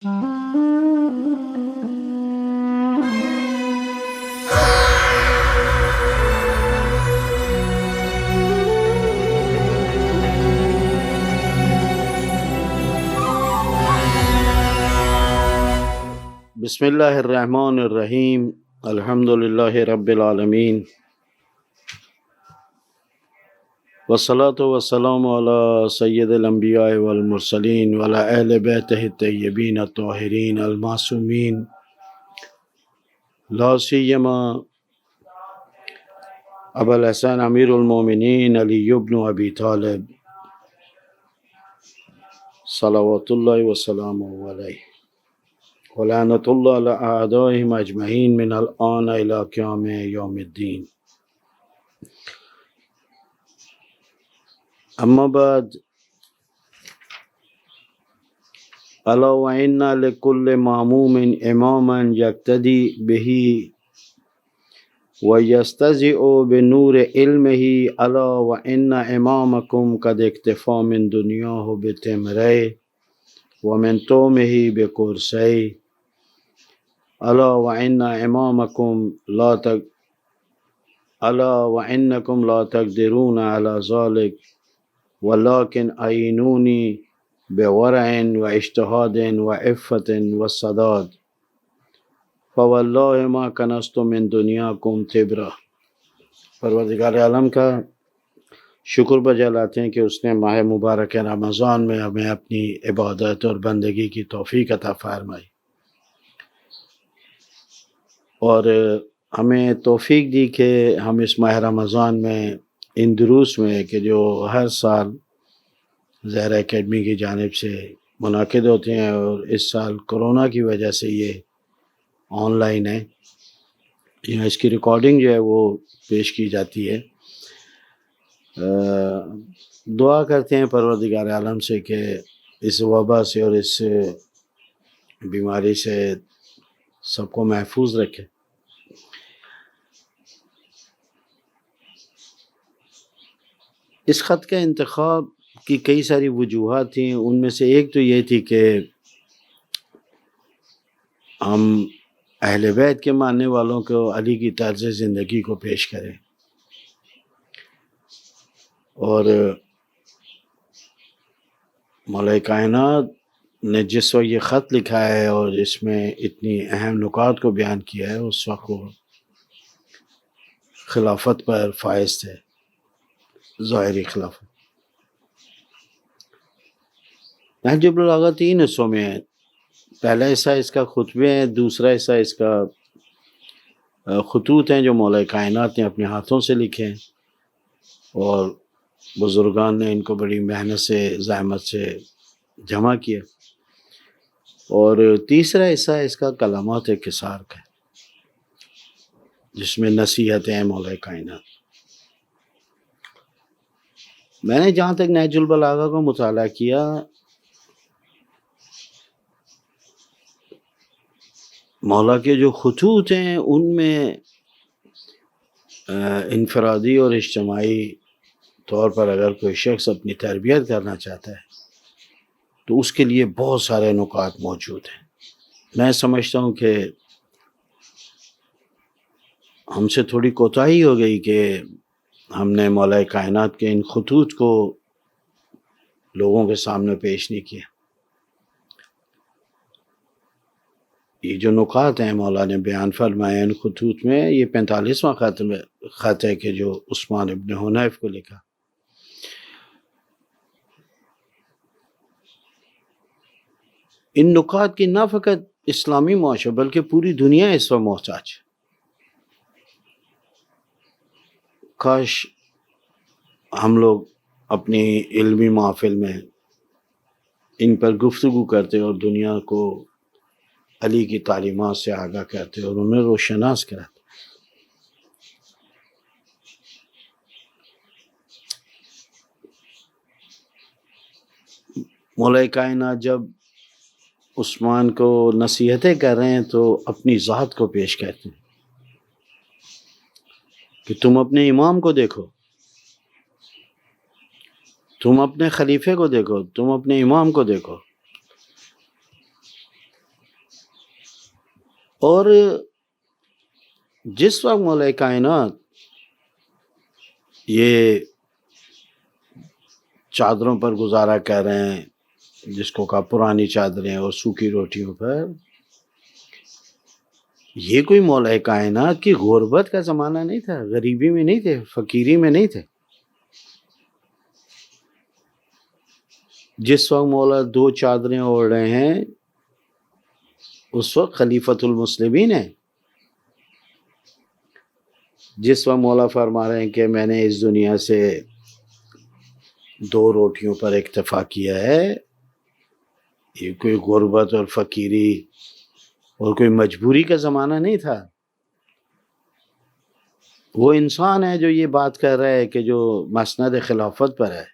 بسم اللہ الرحمن الرحیم، الحمد للہ رب العالمین، والصلاة والسلام علی سید الانبیاء والمرسلین وعلی اہل بیتہ الطیبین الطاہرین المعصومین، لا سیما ابا الحسن امیر المومنین علی بن ابی طالب صلوات اللہ وسلامہ علیہ، ولعنۃ اللہ علی اعدائہم اجمعین من الآن الی قیام یوم الدین۔ اما بعد، الا وان لکل معموم اماما یقتدی بہ ویستضیء بنور علمہ، الا وان امامکم قد اکتفی من دنیاہ بتمرہ ومن طعمہ بقرصہ، الا وان امامکم الا وانکم لا تقدرون علی ذلک ولکن اعینونی بورع واجتہاد وعفۃ وسداد، فواللہ ما کنزت من دنیاکم تبرہ۔ پروردگار عالم کا شکر بجا لاتے ہیں کہ اس نے ماہ مبارک رمضان میں ہمیں اپنی عبادت اور بندگی کی توفیق عطا فرمائی، اور ہمیں توفیق دی کہ ہم اس ماہ رمضان میں ان دروس میں کہ جو ہر سال زہرا اکیڈمی کی جانب سے منعقد ہوتے ہیں، اور اس سال کرونا کی وجہ سے یہ آن لائن ہے، یہاں اس کی ریکارڈنگ جو ہے وہ پیش کی جاتی ہے۔ دعا کرتے ہیں پروردگار عالم سے کہ اس وبا سے اور اس بیماری سے سب کو محفوظ رکھے۔ اس خط کا انتخاب کی کئی ساری وجوہات تھیں، ان میں سے ایک تو یہ تھی کہ ہم اہل بیت کے ماننے والوں کو علی کی طرز زندگی کو پیش کریں، اور مولا کائنات نے جس وقت یہ خط لکھا ہے اور اس میں اتنی اہم نکات کو بیان کیا ہے، اس وقت وہ خلافت پر فائز تھے، ظاہری خلافت۔ نہج البلاغہ 3 حصوں میں ہے، پہلا حصہ اس کا خطبے ہیں، دوسرا حصہ اس کا خطوط ہیں جو مولا کائنات نے اپنے ہاتھوں سے لکھے ہیں، اور بزرگان نے ان کو بڑی محنت سے زحمت سے جمع کیا، اور تیسرا حصہ اس کا کلمات کثار کا ہے جس میں نصیحتیں ہیں مولا کائنات۔ میں نے جہاں تک نہج البلاغہ کو مطالعہ کیا، مولا کے جو خطوط ہیں ان میں انفرادی اور اجتماعی طور پر اگر کوئی شخص اپنی تربیت کرنا چاہتا ہے تو اس کے لیے بہت سارے نکات موجود ہیں۔ میں سمجھتا ہوں کہ ہم سے تھوڑی کوتاہی ہو گئی کہ ہم نے مولا کائنات کے ان خطوط کو لوگوں کے سامنے پیش نہیں کیا۔ یہ جو نکات ہیں مولا نے بیان فرمائے ان خطوط میں، یہ 45واں خط ہے کہ جو عثمان ابن حنیف کو لکھا۔ ان نکات کی نہ فقط اسلامی معاشرہ بلکہ پوری دنیا اس وقت محتاج ہے۔ کاش ہم لوگ اپنی علمی محفل میں ان پر گفتگو کرتے اور دنیا کو علی کی تعلیمات سے آگاہ کرتے اور انہیں روشناس کراتے۔ مولا کائنات جب عثمان کو نصیحتیں کر رہے ہیں تو اپنی ذات کو پیش کرتے ہیں کہ تم اپنے امام کو دیکھو، تم اپنے خلیفے کو دیکھو، تم اپنے امام کو دیکھو۔ اور جس وقت مولا کائنات یہ چادروں پر گزارا کر رہے ہیں، جس کو کہا پرانی چادریں اور سوکھی روٹیوں پر، یہ کوئی مولا کائنات کی غربت کا زمانہ نہیں تھا، غریبی میں نہیں تھے، فقیری میں نہیں تھے۔ جس وقت مولا 2 چادریں اوڑھ رہے ہیں اس وقت خلیفۃ المسلمین ہے۔ جس وقت مولا فرما رہے ہیں کہ میں نے اس دنیا سے 2 روٹیوں پر اکتفا کیا ہے، یہ کوئی غربت اور فقیری اور کوئی مجبوری کا زمانہ نہیں تھا۔ وہ انسان ہے جو یہ بات کر رہا ہے کہ جو مسند خلافت پر ہے،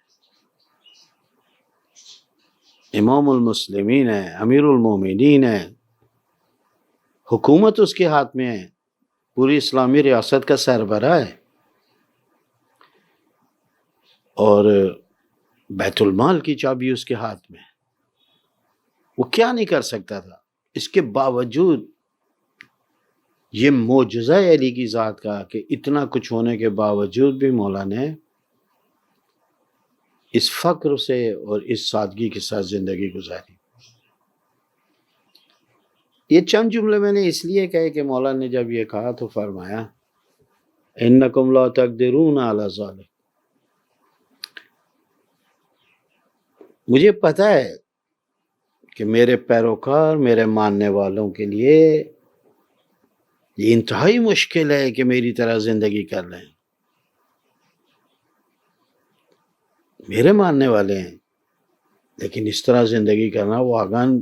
امام المسلمین ہے، امیر المومنین ہے، حکومت اس کے ہاتھ میں ہے، پوری اسلامی ریاست کا سربراہ ہے، اور بیت المال کی چابی اس کے ہاتھ میں ہے۔ وہ کیا نہیں کر سکتا تھا؟ اس کے باوجود یہ معجزہ علی کی ذات کا کہ اتنا کچھ ہونے کے باوجود بھی مولا نے اس فقر سے اور اس سادگی کے ساتھ زندگی گزاری۔ یہ چند جملے میں نے اس لیے کہے کہ مولا نے جب یہ کہا تو فرمایا انکم لا تقدرون علی ذلک، مجھے پتہ ہے کہ میرے پیروکار، میرے ماننے والوں کے لیے یہ انتہائی مشکل ہے کہ میری طرح زندگی کر لیں۔ میرے ماننے والے ہیں، لیکن اس طرح زندگی کرنا واقعاً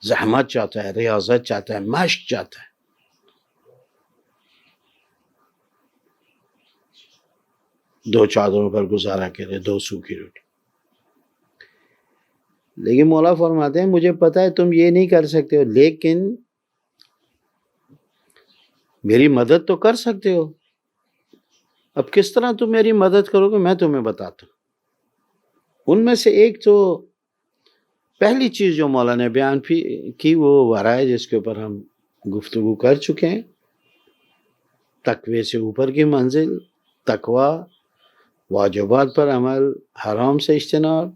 زحمت چاہتا ہے، ریاضت چاہتا ہے، مشق چاہتا ہے۔ دو چادروں پر گزارا کرے، 2 سوکھی روٹی۔ لیکن مولا فرماتے ہیں مجھے پتا ہے تم یہ نہیں کر سکتے ہو، لیکن میری مدد تو کر سکتے ہو۔ اب کس طرح تم میری مدد کرو گے میں تمہیں بتاتا ہوں۔ ان میں سے ایک تو پہلی چیز جو مولا نے بیان کی وہ ورا ہے، جس کے اوپر ہم گفتگو کر چکے ہیں، تقوی سے اوپر کی منزل، تقوی، واجبات پر عمل، حرام سے اجتناب،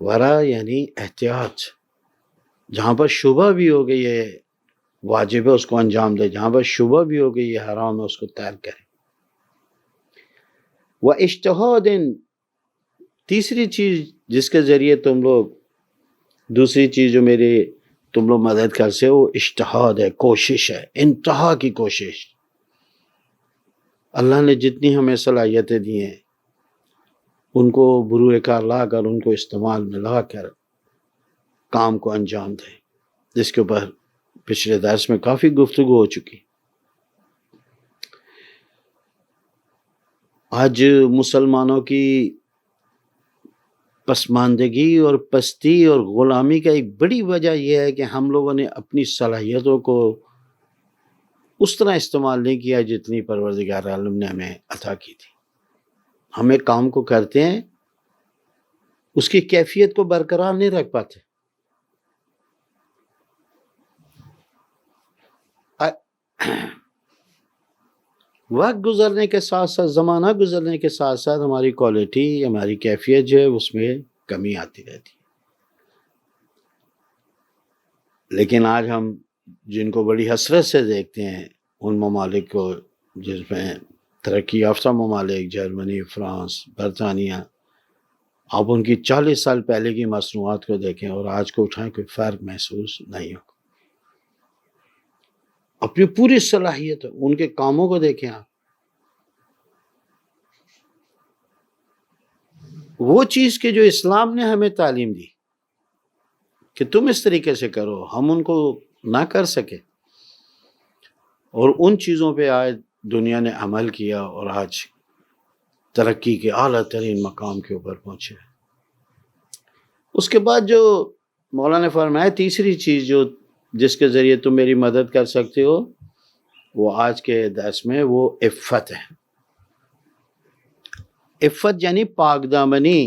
ورا یعنی احتیاط، جہاں پر شبہ بھی ہو گئی ہے واجب ہے اس کو انجام دے، جہاں پر شبہ بھی ہو گئی ہے حرام ہے اس کو ترک کرے۔ وَاجْتِہَادٍ، تیسری چیز جس کے ذریعے تم لوگ، دوسری چیز جو میری تم لوگ مدد کر سے وہ اجتہاد ہے، کوشش ہے، انتہا کی کوشش۔ اللہ نے جتنی ہمیں صلاحیتیں دی ہیں ان کو بروئے کار لا کر، ان کو استعمال میں لا کر کام کو انجام دیں، جس کے اوپر پچھلے درس میں کافی گفتگو ہو چکی۔ آج مسلمانوں کی پسماندگی اور پستی اور غلامی کا ایک بڑی وجہ یہ ہے کہ ہم لوگوں نے اپنی صلاحیتوں کو اس طرح استعمال نہیں کیا جتنی پروردگار عالم نے ہمیں عطا کی تھی۔ ہم ایک کام کو کرتے ہیں، اس کی کیفیت کو برقرار نہیں رکھ پاتے۔ وقت گزرنے کے ساتھ ساتھ، زمانہ گزرنے کے ساتھ ساتھ ہماری کوالٹی، ہماری کیفیت جو ہے اس میں کمی آتی رہتی ہے۔ لیکن آج ہم جن کو بڑی حسرت سے دیکھتے ہیں ان ممالک کو جس میں ترقی یافتہ ممالک، جرمنی، فرانس، برطانیہ، آپ ان کی 40 سال پہلے کی مصنوعات کو دیکھیں اور آج کو اٹھائیں، کوئی فرق محسوس نہیں ہوگا۔ اپنی پوری صلاحیت ان کے کاموں کو دیکھیں آپ، وہ چیز کہ جو اسلام نے ہمیں تعلیم دی کہ تم اس طریقے سے کرو، ہم ان کو نہ کر سکے، اور ان چیزوں پہ آج دنیا نے عمل کیا اور آج ترقی کے اعلیٰ ترین مقام کے اوپر پہنچے۔ اس کے بعد جو مولا نے فرمایا تیسری چیز جو جس کے ذریعے تم میری مدد کر سکتے ہو، وہ آج کے درس میں وہ عفت ہے۔ عفت یعنی پاک دامنی۔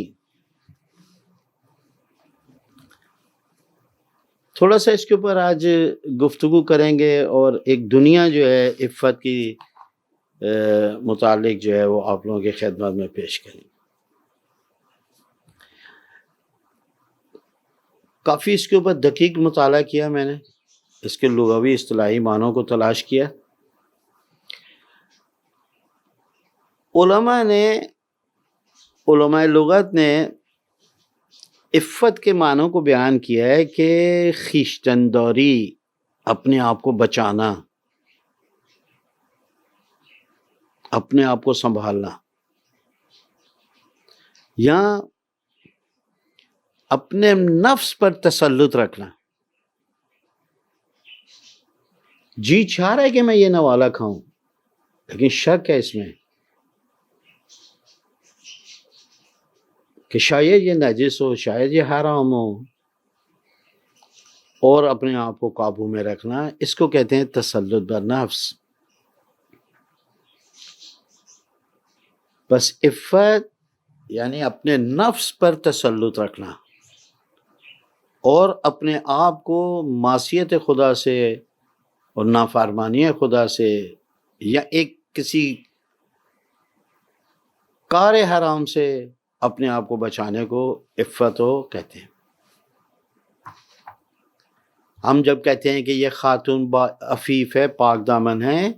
تھوڑا سا اس کے اوپر آج گفتگو کریں گے اور ایک دنیا جو ہے عفت کی متعلق جو ہے وہ آپ لوگوں کی خدمت میں پیش کریں گے۔ کافی اس کے اوپر دقیق مطالعہ کیا میں نے، اس کے لغوی اصطلاحی معنوں کو تلاش کیا۔ علماء لغت نے عفت کے معنوں کو بیان کیا ہے کہ خویشتنداری، اپنے آپ کو بچانا، اپنے آپ کو سنبھالنا، یا اپنے نفس پر تسلط رکھنا۔ جی چاہ رہا ہے کہ میں یہ نوالا کھاؤں، لیکن شک ہے اس میں کہ شاید یہ نجس ہو، شاید یہ حرام ہو، اور اپنے آپ کو قابو میں رکھنا، اس کو کہتے ہیں تسلط بر نفس۔ بس عفت یعنی اپنے نفس پر تسلط رکھنا اور اپنے آپ کو معصیت خدا سے اور نافرمانی خدا سے یا ایک کسی کار حرام سے اپنے آپ کو بچانے کو عفت ہو کہتے ہیں۔ ہم جب کہتے ہیں کہ یہ خاتون عفیف ہے، پاک دامن ہے،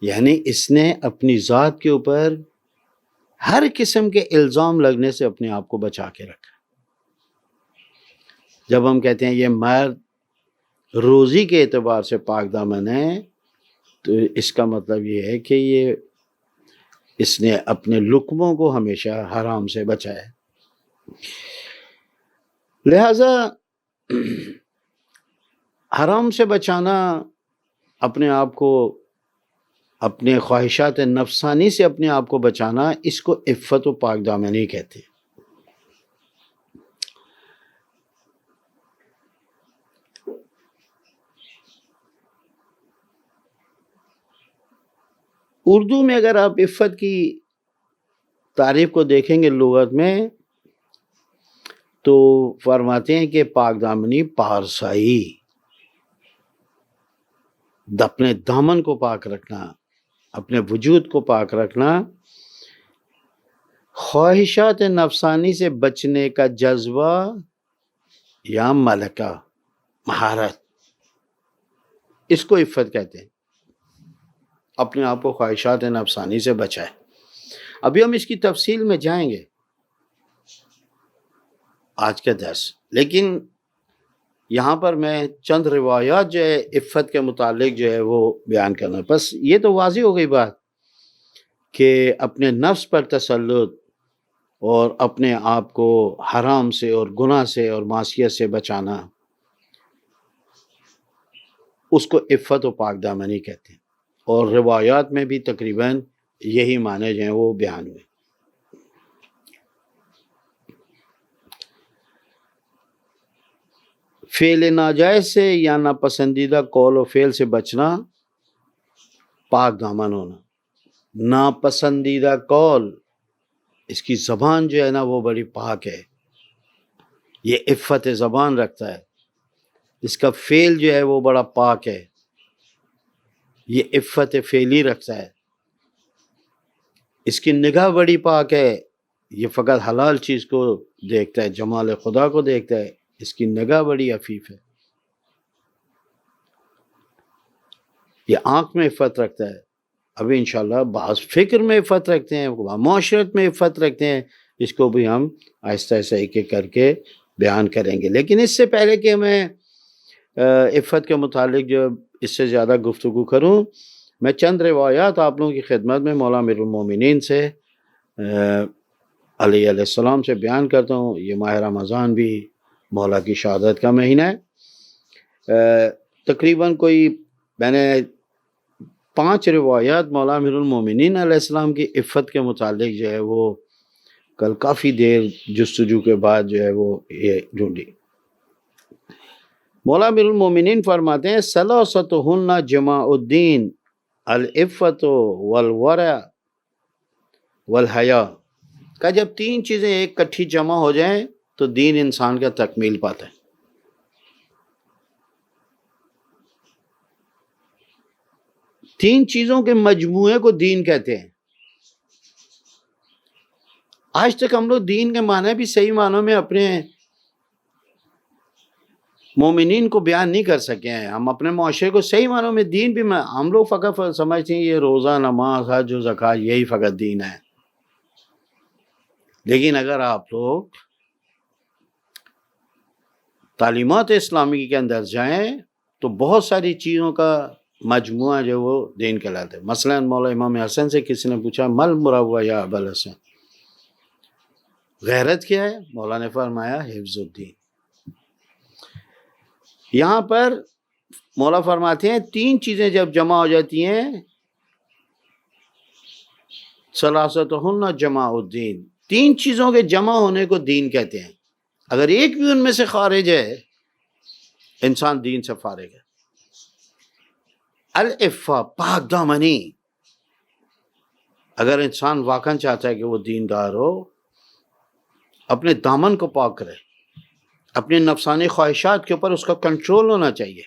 یعنی اس نے اپنی ذات کے اوپر ہر قسم کے الزام لگنے سے اپنے آپ کو بچا کے رکھا۔ جب ہم کہتے ہیں یہ مرد روزی کے اعتبار سے پاک دامن ہے، تو اس کا مطلب یہ ہے کہ اس نے اپنے لقموں کو ہمیشہ حرام سے بچایا۔ لہذا حرام سے بچانا، اپنے آپ کو اپنے خواہشات نفسانی سے اپنے آپ کو بچانا، اس کو عفت و پاک دامنی کہتے ہیں۔ اردو میں اگر آپ عفت کی تعریف کو دیکھیں گے لغت میں، تو فرماتے ہیں کہ پاک دامنی، پارسائی، اپنے دامن کو پاک رکھنا، اپنے وجود کو پاک رکھنا، خواہشات نفسانی سے بچنے کا جذبہ یا ملکہ، مہارت، اس کو عفت کہتے ہیں۔ اپنے آپ کو خواہشات نفسانی سے بچائے۔ ابھی ہم اس کی تفصیل میں جائیں گے آج کے درس، لیکن یہاں پر میں چند روایات جو ہے عفت کے متعلق جو ہے وہ بیان کرنا۔ بس یہ تو واضح ہو گئی بات کہ اپنے نفس پر تسلط اور اپنے آپ کو حرام سے اور گناہ سے اور معصیت سے بچانا، اس کو عفت و پاک دامنی کہتے ہیں، اور روایات میں بھی تقریباً یہی معنی جو ہیں وہ بیان ہوئے۔ فعل ناجائز سے یا ناپسندیدہ قول و فعل سے بچنا پاک دامن ہونا۔ ناپسندیدہ قول، اس کی زبان جو ہے نا وہ بڑی پاک ہے، یہ عفت زبان رکھتا ہے۔ اس کا فعل جو ہے وہ بڑا پاک ہے، یہ عفت فعلی رکھتا ہے۔ اس کی نگاہ بڑی پاک ہے، یہ فقط حلال چیز کو دیکھتا ہے، جمال خدا کو دیکھتا ہے، اس کی نگاہ بڑی عفیف ہے۔ یہ آنکھ میں عفت رکھتا ہے۔ ابھی انشاءاللہ بعض فکر میں عفت رکھتے ہیں، معاشرت میں عفت رکھتے ہیں، اس کو بھی ہم آہستہ آہستہ ایک ایک کر کے بیان کریں گے۔ لیکن اس سے پہلے کہ میں عفت کے متعلق جو اس سے زیادہ گفتگو کروں، میں چند روایات آپ لوگوں کی خدمت میں مولا امیر المومنین سے علیہ السلام سے بیان کرتا ہوں۔ یہ ماہ رمضان بھی مولا کی شہادت کا مہینہ ہے۔ تقریباً میں نے 5 روایات مولا امیر المومنین علیہ السلام کی عفت کے متعلق جو ہے وہ کل کافی دیر جستجو کے بعد جو ہے وہ یہ ڈھونڈی۔ مولا امیر المومنین فرماتے ہیں ثلاثۃ جماع الدین العفت والورع والحیا، کہ جب 3 چیزیں ایک کٹھی جمع ہو جائیں تو دین انسان کا تکمیل پاتا ہے۔ 3 چیزوں کے مجموعے کو دین کہتے ہیں۔ آج تک ہم لوگ دین کے معنی بھی صحیح معنوں میں اپنے مومنین کو بیان نہیں کر سکے ہیں۔ ہم اپنے معاشرے کو صحیح معنوں میں دین بھی ہم لوگ فقط سمجھتے ہیں یہ روزہ، نماز، حج و زکوٰۃ یہی فقط دین ہے۔ لیکن اگر آپ لوگ تعلیمات اسلامی کے اندر جائیں تو بہت ساری چیزوں کا مجموعہ جو وہ دین کہلاتے ہیں۔ مثلا مولا امام حسن سے کسی نے پوچھا مل مروہ یا ابا الحسن، غیرت کیا ہے؟ مولا نے فرمایا حفظ الدین۔ یہاں پر مولا فرماتے ہیں 3 چیزیں جب جمع ہو جاتی ہیں، ثلاثتہن جمع الدین، 3 چیزوں کے جمع ہونے کو دین کہتے ہیں۔ اگر ایک بھی ان میں سے خارج ہے، انسان دین سے فارغ ہے۔ العفہ، پاک دامنی، اگر انسان واقعا چاہتا ہے کہ وہ دیندار ہو، اپنے دامن کو پاک کرے، اپنے نفسانی خواہشات کے اوپر اس کا کنٹرول ہونا چاہیے،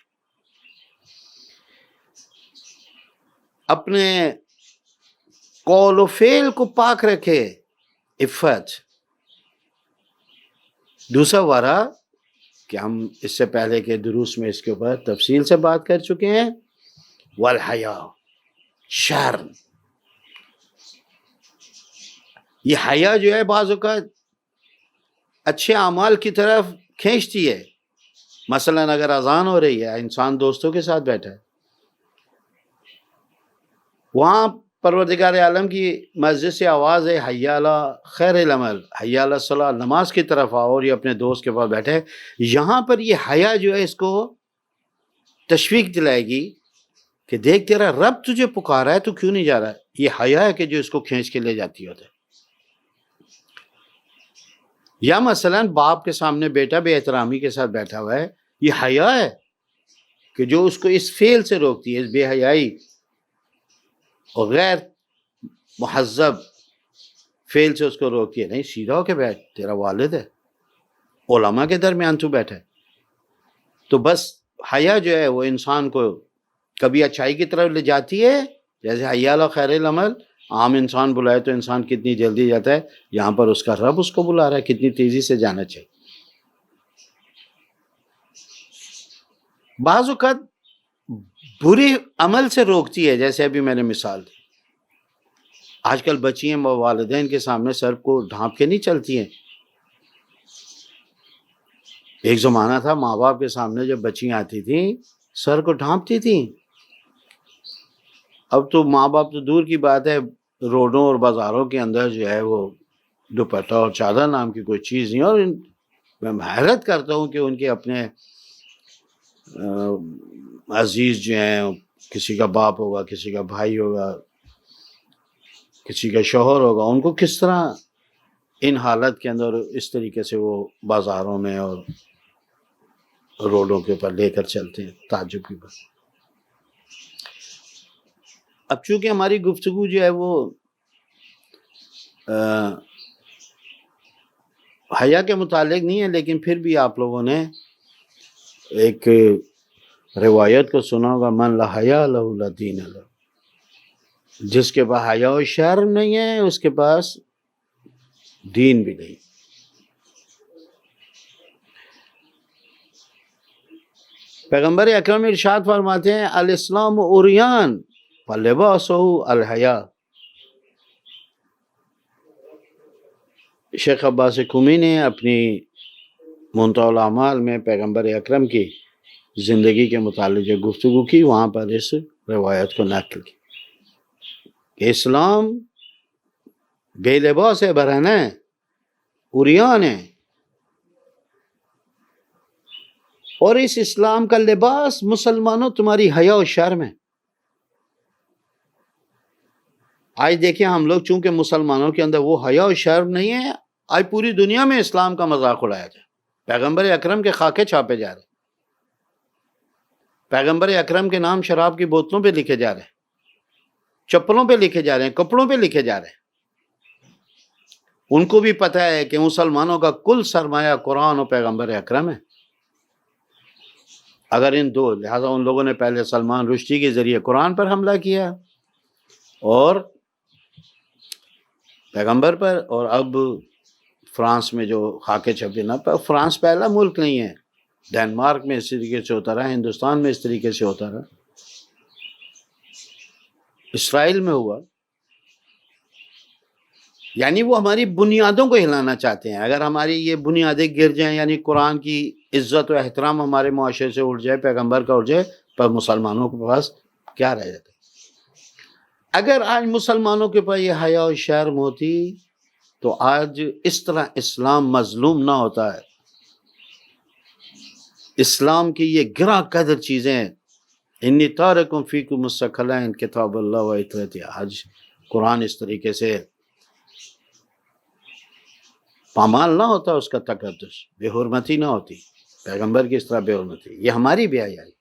اپنے قول و فعل کو پاک رکھے، عفت۔ دوسرا ورا کہ ہم اس سے پہلے کے دروس میں اس کے اوپر تفصیل سے بات کر چکے ہیں، والحیا، شرم۔ یہ حیا جو ہے بعض اوقات اچھے اعمال کی طرف کھینچتی ہے۔ مثلا اگر اذان ہو رہی ہے، انسان دوستوں کے ساتھ بیٹھا ہے، وہاں پروردگار عالم کی مسجد سے آواز ہے حی علی خیر العمل، حی علی الصلاۃ، نماز کی طرف آؤ، اور یہ اپنے دوست کے پاس بیٹھے، یہاں پر یہ حیا جو ہے اس کو تشویق دلائے گی کہ دیکھ تیرا رب تجھے پکارا ہے تو کیوں نہیں جا رہا ہے۔ یہ حیا ہے کہ جو اس کو کھینچ کے لے جاتی ہوتا ہے۔ یا مثلا باپ کے سامنے بیٹا بے احترامی کے ساتھ بیٹھا ہوا ہے، یہ حیا ہے کہ جو اس کو اس فعل سے روکتی ہے، اس بے حیائی اور غیر مہذب فعل سے اس کو روکتی ہے۔ نہیں، سیدھا ہو کے بیٹھ، تیرا والد ہے، علماء کے درمیان تو بیٹھا ہے۔ تو بس حیا جو ہے وہ انسان کو کبھی اچھائی کی طرف لے جاتی ہے، جیسے حی علی خیر العمل، عام انسان بلائے تو انسان کتنی جلدی جاتا ہے، یہاں پر اس کا رب اس کو بلا رہا ہے، کتنی تیزی سے جانا چاہیے۔ بعض اوقات برے عمل سے روکتی ہے، جیسے ابھی میں نے مثال دی، آج کل بچیاں والدین کے سامنے سر کو ڈھانپ کے نہیں چلتی ہیں۔ ایک زمانہ تھا ماں باپ کے سامنے جب بچیاں آتی تھیں سر کو ڈھانپتی تھیں۔ اب تو ماں باپ تو دور کی بات ہے، روڈوں اور بازاروں کے اندر جو ہے وہ دوپٹہ اور چادر نام کی کوئی چیز نہیں۔ اور میں حیرت کرتا ہوں کہ ان کے اپنے عزیز جو ہیں، کسی کا باپ ہوگا، کسی کا بھائی ہوگا، کسی کا شوہر ہوگا، ان کو کس طرح ان حالت کے اندر اس طریقے سے وہ بازاروں میں اور روڈوں کے اوپر لے کر چلتے ہیں، تعجب کی بات۔ اب چونکہ ہماری گفتگو جو ہے وہ حیا کے متعلق نہیں ہے، لیکن پھر بھی آپ لوگوں نے ایک روایت کو سنا ہوگا، من لا حیا لہ لا دین لہ، جس کے پاس حیا و شرم نہیں ہے اس کے پاس دین بھی نہیں۔ پیغمبر اکرم ارشاد فرماتے ہیں الاسلام عریان فلباسہ الحیا۔ شیخ عباس قمی نے اپنی منتہی الاعمال میں پیغمبر اکرم کی زندگی کے متعلق جو گفتگو کی، وہاں پر اس روایت کو نقل کی کہ اسلام بے لباس ہے، برہنہ ہے، عریان ہے، اور اس اسلام کا لباس مسلمانوں تمہاری حیا و شرم ہے۔ آج دیکھیں ہم لوگ چونکہ مسلمانوں کے اندر وہ حیا و شرم نہیں ہے، آج پوری دنیا میں اسلام کا مذاق اڑایا جائے، پیغمبر اکرم کے خاکے چھاپے جا رہے ہیں، پیغمبر اکرم کے نام شراب کی بوتلوں پہ لکھے جا رہے ہیں، چپلوں پہ لکھے جا رہے ہیں، کپڑوں پہ لکھے جا رہے ہیں۔ ان کو بھی پتہ ہے کہ مسلمانوں کا کل سرمایہ قرآن و پیغمبر اکرم ہے۔ اگر ان دو، لہٰذا ان لوگوں نے پہلے سلمان رشدی کے ذریعے قرآن پر حملہ کیا اور پیغمبر پر، اور اب فرانس میں جو خاکے چھپے نا، فرانس پہلا ملک نہیں ہے، ڈنمارک میں اس طریقے سے ہوتا رہا، ہندوستان میں اس طریقے سے ہوتا رہا، اسرائیل میں ہوا. یعنی وہ ہماری بنیادوں کو ہلانا چاہتے ہیں. اگر ہماری یہ بنیادیں گر جائیں، یعنی قرآن کی عزت و احترام ہمارے معاشرے سے اٹھ جائے، پیغمبر کا اٹھ جائے، پر مسلمانوں کے پاس کیا رہ جاتا ہے؟ اگر آج مسلمانوں کے پاس یہ حیا و شرم ہوتی تو آج اس طرح اسلام مظلوم نہ ہوتا ہے. اسلام کی یہ گراں قدر چیزیں، انی تارکم فیکم الثقلین کتاب اللہ و اطاعتہ، آج قرآن اس طریقے سے پامال نہ ہوتا، اس کا تقدس، بے حرمتی نہ ہوتی، پیغمبر کی اس طرح بے حرمتی، یہ ہماری بے حیائی.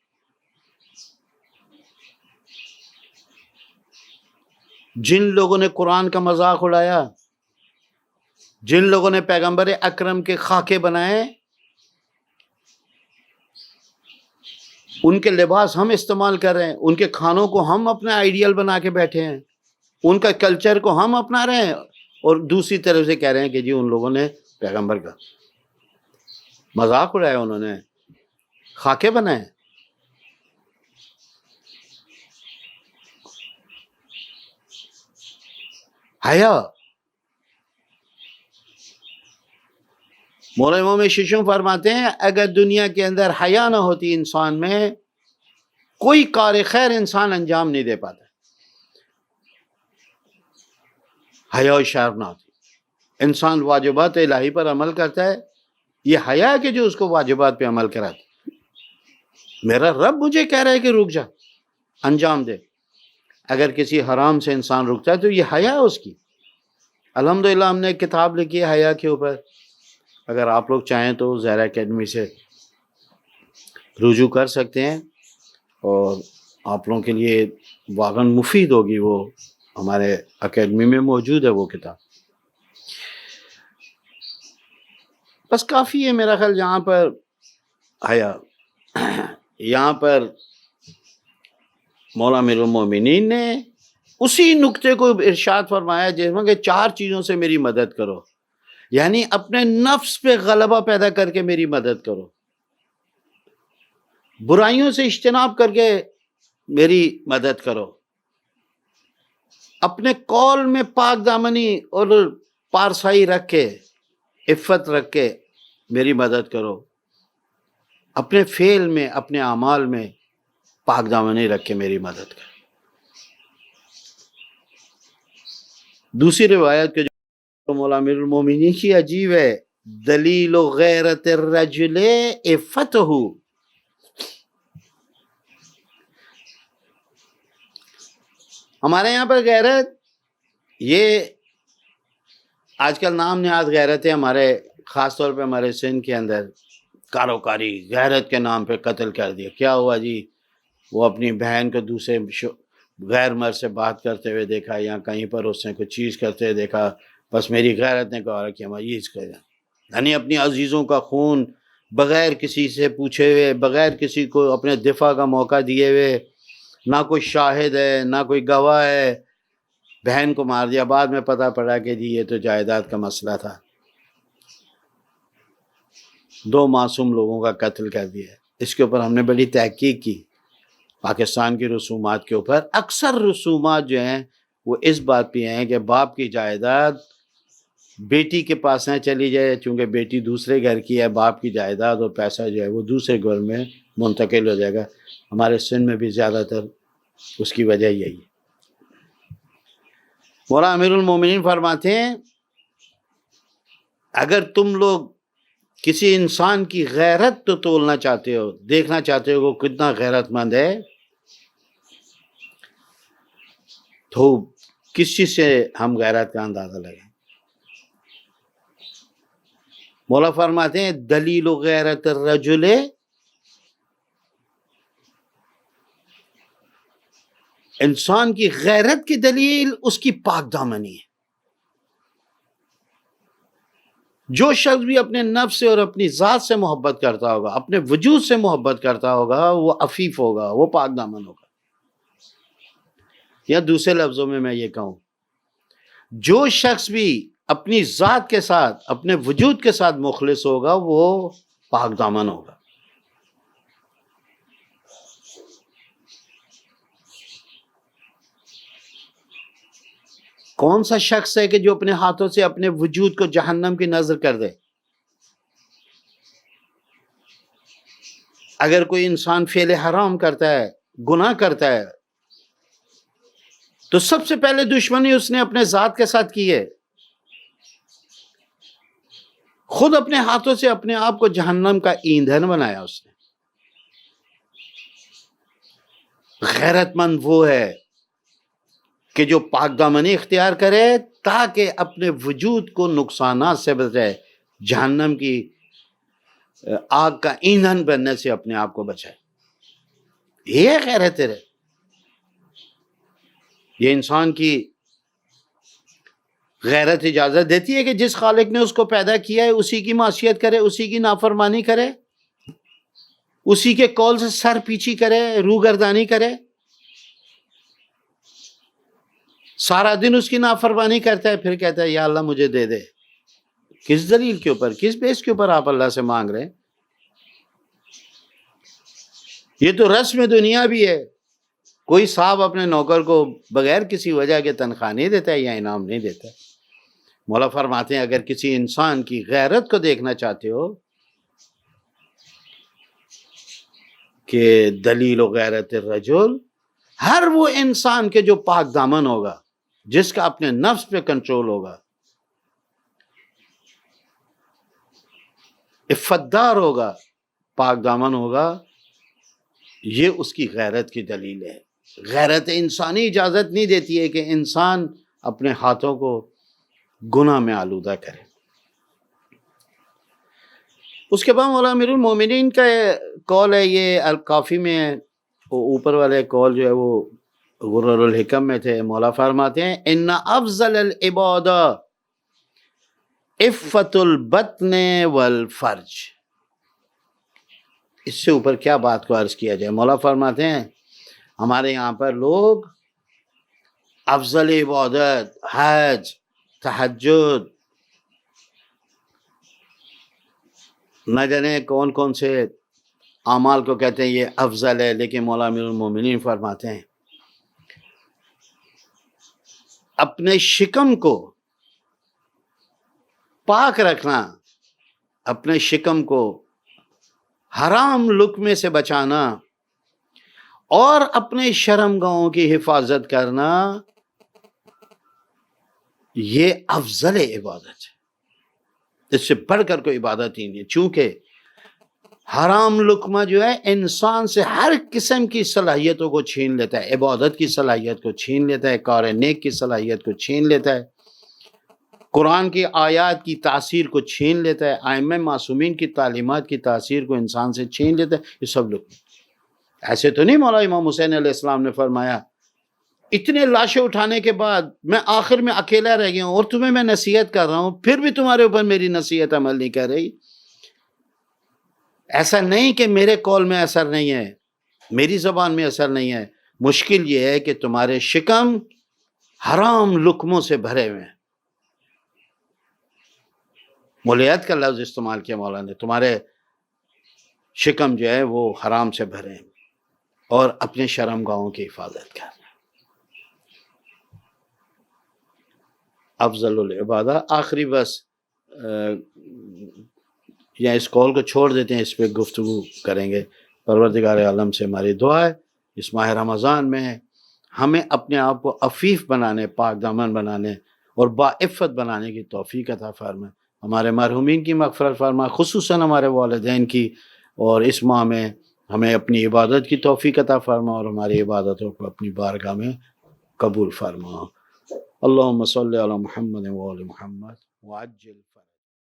جن لوگوں نے قرآن کا مذاق اڑایا، جن لوگوں نے پیغمبر اکرم کے خاکے بنائے، ان کے لباس ہم استعمال کر رہے ہیں، ان کے کھانوں کو ہم اپنا آئیڈیل بنا کے بیٹھے ہیں، ان کا کلچر کو ہم اپنا رہے ہیں، اور دوسری طرف سے کہہ رہے ہیں کہ جی ان لوگوں نے پیغمبر کا مذاق اڑایا، انہوں نے خاکے بنائے. حیا. مولا امام ششم فرماتے ہیں اگر دنیا کے اندر حیا نہ ہوتی انسان میں، کوئی کار خیر انسان انجام نہیں دے پاتا. حیا و شرم نہ ہوتی، انسان واجبات الہی پر عمل کرتا ہے، یہ حیا کہ جو اس کو واجبات پہ عمل کراتا. میرا رب مجھے کہہ رہا ہے کہ رک جا، انجام دے. اگر کسی حرام سے انسان رکتا ہے تو یہ حیا ہے اس کی. الحمدللہ ہم نے ایک کتاب لکھی ہے حیا کے اوپر، اگر آپ لوگ چاہیں تو زہرا اکیڈمی سے رجوع کر سکتے ہیں، اور آپ لوگوں کے لیے واقعاً مفید ہوگی. وہ ہمارے اکیڈمی میں موجود ہے وہ کتاب. بس کافی ہے میرا خیال یہاں پر حیا. یہاں پر مولا امیر المومنین نے اسی نقطے کو ارشاد فرمایا جس میں کہ 4 چیزوں سے میری مدد کرو، یعنی اپنے نفس پہ غلبہ پیدا کر کے میری مدد کرو، برائیوں سے اجتناب کر کے میری مدد کرو، اپنے قول میں پاک دامنی اور پارسائی رکھ کے، عفت رکھ کے میری مدد کرو، اپنے فعل میں، اپنے اعمال میں پاک دامنی رکھ کے میری مدد کرو. دوسری روایت کے جو مولا امیر المومنین کی عجیب ہے، دلیل غیرت الرجل عفتہ. ہمارے یہاں پر غیرت، یہ آج کل نام نہاد غیرت ہے ہمارے، خاص طور پہ ہمارے سندھ کے اندر کاروکاری غیرت کے نام پہ قتل کر دیا. کیا ہوا جی؟ وہ اپنی بہن کو دوسرے غیر مرد سے بات کرتے ہوئے دیکھا، یا کہیں پر اس نے کچھ چیز کرتے ہوئے دیکھا، بس میری غیرت نے کہا کہ ہماری یہ کریں. یعنی اپنی عزیزوں کا خون بغیر کسی سے پوچھے ہوئے، بغیر کسی کو اپنے دفاع کا موقع دیے ہوئے، نہ کوئی شاہد ہے نہ کوئی گواہ ہے، بہن کو مار دیا. بعد میں پتہ پڑا کہ جی یہ تو جائیداد کا مسئلہ تھا، 2 معصوم لوگوں کا قتل کر دیا. اس کے اوپر ہم نے بڑی تحقیق کی. پاکستان کی رسومات کے اوپر اکثر رسومات جو ہیں وہ اس بات پہ ہیں کہ باپ کی جائیداد بیٹی کے پاس نہ چلی جائے، چونکہ بیٹی دوسرے گھر کی ہے، باپ کی جائیداد اور پیسہ جو ہے وہ دوسرے گھر میں منتقل ہو جائے گا. ہمارے سندھ میں بھی زیادہ تر اس کی وجہ یہی ہے. مولا امیر المومنین فرماتے ہیں اگر تم لوگ کسی انسان کی غیرت تو تولنا چاہتے ہو، دیکھنا چاہتے ہو وہ کتنا غیرت مند ہے، تو کس چیز سے ہم غیرت کا اندازہ لگیں؟ مولا فرماتے ہیں دلیل غیرت الرجل، انسان کی غیرت کی دلیل اس کی پاک دامنی ہے. جو شخص بھی اپنے نفس سے اور اپنی ذات سے محبت کرتا ہوگا، اپنے وجود سے محبت کرتا ہوگا، وہ عفیف ہوگا، وہ پاک دامن ہوگا۔ یا دوسرے لفظوں میں یہ کہوں، جو شخص بھی اپنی ذات کے ساتھ، اپنے وجود کے ساتھ مخلص ہوگا، وہ پاک دامن ہوگا۔ کون سا شخص ہے کہ جو اپنے ہاتھوں سے اپنے وجود کو جہنم کی نظر کر دے؟ اگر کوئی انسان فعل حرام کرتا ہے، گناہ کرتا ہے، تو سب سے پہلے دشمنی اس نے اپنے ذات کے ساتھ کی ہے۔ خود اپنے ہاتھوں سے اپنے آپ کو جہنم کا ایندھن بنایا اس نے۔ غیرت مند وہ ہے کہ جو پاک دامنی اختیار کرے تاکہ اپنے وجود کو نقصانات سے بچائے، جہنم کی آگ کا ایندھن بننے سے اپنے آپ کو بچائے۔ یہ غیرت ہے۔ یہ انسان کی غیرت اجازت دیتی ہے کہ جس خالق نے اس کو پیدا کیا ہے اسی کی معصیت کرے، اسی کی نافرمانی کرے، اسی کے قول سے سر پیچھی کرے، روگردانی کرے، سارا دن اس کی نافرمانی کرتا ہے، پھر کہتا ہے یا اللہ مجھے دے دے۔ کس دلیل کے اوپر، کس بیس کے اوپر آپ اللہ سے مانگ رہے ہیں؟ یہ تو رسم دنیا بھی ہے۔ کوئی صاحب اپنے نوکر کو بغیر کسی وجہ کے تنخواہ نہیں دیتا ہے یا انعام نہیں دیتا ہے۔ مولا فرماتے ہیں اگر کسی انسان کی غیرت کو دیکھنا چاہتے ہو کہ دلیل و غیرت الرجل، ہر وہ انسان کے جو پاک دامن ہوگا، جس کا اپنے نفس پہ کنٹرول ہوگا، عفتدار ہوگا، پاک دامن ہوگا، یہ اس کی غیرت کی دلیل ہے۔ غیرت انسانی اجازت نہیں دیتی ہے کہ انسان اپنے ہاتھوں کو گناہ میں آلودہ کرے۔ اس کے بعد مولا امیر المومنین کا قول ہے، یہ الکافی میں اوپر والے قول جو ہے وہ غرر الحکم میں تھے۔ مولا فرماتے ہیں ان افضل العبادہ عفت البطن والفرج۔ اس سے اوپر کیا بات کو عرض کیا جائے؟ مولا فرماتے ہیں ہمارے یہاں پر لوگ افضل عبادت، حج، تہجد، نہ جانے کون کون سے اعمال کو کہتے ہیں یہ افضل ہے، لیکن مولا امیر المومنین فرماتے ہیں اپنے شکم کو پاک رکھنا، اپنے شکم کو حرام لقمے سے بچانا اور اپنے شرمگاہوں کی حفاظت کرنا، یہ افضل عبادت ہے۔ اس سے بڑھ کر کوئی عبادت ہی نہیں ہے، چونکہ حرام لقمہ جو ہے انسان سے ہر قسم کی صلاحیتوں کو چھین لیتا ہے، عبادت کی صلاحیت کو چھین لیتا ہے، کار نیک کی صلاحیت کو چھین لیتا ہے، قرآن کی آیات کی تاثیر کو چھین لیتا ہے، ائمہ معصومین کی تعلیمات کی تاثیر کو انسان سے چھین لیتا ہے۔ یہ سب لوگ ایسے تو نہیں مولا امام حسین علیہ السلام نے فرمایا اتنے لاشیں اٹھانے کے بعد میں آخر میں اکیلا رہ گیا ہوں اور تمہیں میں نصیحت کر رہا ہوں، پھر بھی تمہارے اوپر میری نصیحت عمل نہیں کر رہی۔ ایسا نہیں کہ میرے قول میں اثر نہیں ہے، میری زبان میں اثر نہیں ہے، مشکل یہ ہے کہ تمہارے شکم حرام لقموں سے بھرے ہوئے ہیں۔ مولیت کا لفظ استعمال کیا مولا نے، تمہارے شکم جو ہے وہ حرام سے بھرے ہیں، اور اپنے شرمگاہوں کی حفاظت کرنا۔ افضل العبادہ۔ آخری بس یا اس قول کو چھوڑ دیتے ہیں، اس پہ گفتگو کریں گے۔ پروردگار عالم سے ہماری دعا ہے اس ماہ رمضان میں ہمیں اپنے آپ کو عفیف بنانے، پاک دامن بنانے اور باعفت بنانے کی توفیق عطا فرمائے۔ ہمارے مرحومین کی مغفرت فرما، خصوصاً ہمارے والدین کی، اور اس ماہ میں ہمیں اپنی عبادت کی توفیق عطا فرما اور ہماری عبادتوں کو اپنی بارگاہ میں قبول فرما۔ اللہم صلی علی محمد و آل محمد وعجل